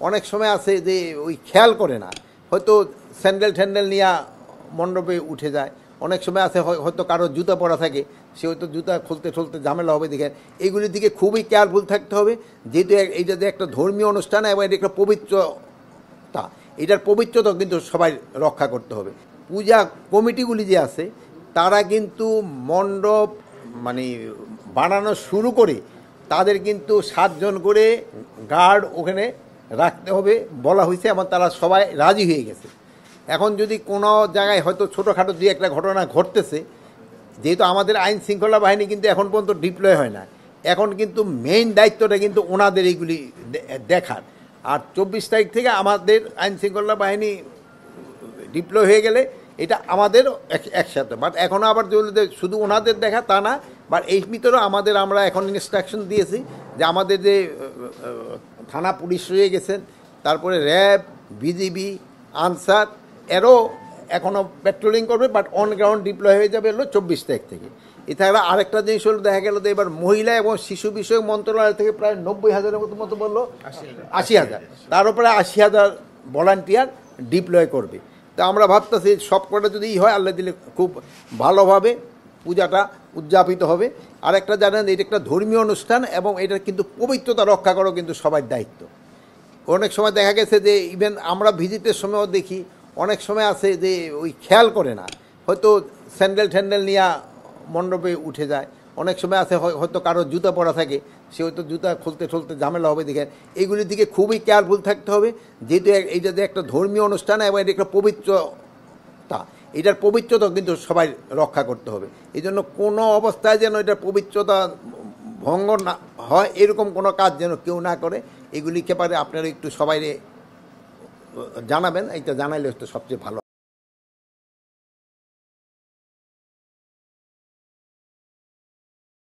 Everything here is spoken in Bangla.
অনেক সময় আছে যে ওই খেয়াল করে না, হয়তো স্যান্ডেল ট্যান্ডেল নিয়ে মণ্ডপে উঠে যায়। অনেক সময় আছে হয়তো কারো জুতা পরা থাকে, সে হয়তো জুতা খুলতে ঠুলতে ঝামেলা হবে। দেখেন এইগুলির দিকে খুবই কেয়ারফুল থাকতে হবে, যেহেতু এইটা যে একটা ধর্মীয় অনুষ্ঠান এবং এটা একটা পবিত্রতা, এটার পবিত্রতা কিন্তু সবাই রক্ষা করতে হবে। পূজা কমিটিগুলি যে আছে তারা কিন্তু মণ্ডপ মানে বানানো শুরু করে তাদের কিন্তু 7 জন করে গার্ড ওখানে রাখতে হবে বলা হয়েছে, এবং তারা সবাই রাজি হয়ে গেছে। এখন যদি কোনো জায়গায় হয়তো ছোটোখাটো দুই একটা ঘটনা ঘটতেছে, যেহেতু আমাদের আইন শৃঙ্খলা বাহিনী কিন্তু এখন পর্যন্ত ডিপ্লয় হয় না, এখন কিন্তু মেইন দায়িত্বটা কিন্তু ওনাদের এইগুলি দেখার। আর 24 তারিখ থেকে আমাদের আইন শৃঙ্খলা বাহিনী ডিপ্লয় হয়ে গেলে এটা আমাদের একসাথে, বাট এখনও আবার শুধু ওনাদের দেখা তা না, বাট এই ভিতরেও আমরা এখন ইনস্ট্রাকশন দিয়েছি যে আমাদের যে থানা পুলিশ রয়ে গেছেন, তারপরে র্যাব, বিজিবি, আনসার, এরও এখনও পেট্রোলিং করবে, বাট অন গ্রাউন্ড ডিপ্লয় হয়ে যাবে হলো 24 তারিখ থেকে। এছাড়া আরেকটা জিনিস হলো, দেখা গেল যে এবার মহিলা এবং শিশু বিষয়ক মন্ত্রণালয় থেকে প্রায় 90,000-এর মতো বললো, 80,000, তার উপরে 80,000 ভলান্টিয়ার ডিপ্লয় করবে। তা আমরা ভাবতেছি সব কটা যদি হয়, আল্লাহ দিলে খুব ভালোভাবে পূজাটা উদযাপিত হবে। আর একটা জানেন, এটা একটা ধর্মীয় অনুষ্ঠান এবং এটার কিন্তু পবিত্রতা রক্ষা করা কিন্তু সবার দায়িত্ব। অনেক সময় দেখা গেছে যে ইভেন আমরা ভিজিটের সময়ও দেখি, অনেক সময় আছে যে ওই খেয়াল করে না, হয়তো স্যান্ডেল ট্যান্ডেল নিয়ে মণ্ডপে উঠে যায়। অনেক সময় আছে হয়তো কারো জুতা পরা থাকে, সে হয়তো জুতা খুলতে ঠুলতে ঝামেলা হবে। দেখেন এইগুলির দিকে খুবই কেয়ারফুল থাকতে হবে, যেহেতু এইটা যে একটা ধর্মীয় অনুষ্ঠান এবং এটা একটা পবিত্রতা, এটার পবিত্রতা কিন্তু সবাই রক্ষা করতে হবে। এই জন্য কোনো অবস্থায় যেন এটার পবিত্রতা ভঙ্গ না হয়, এরকম কোনো কাজ যেন কেউ না করে। এগুলিকে পারে আপনারা একটু সবাই জানাবেন, এটা জানাইলে তো সবচেয়ে ভালো।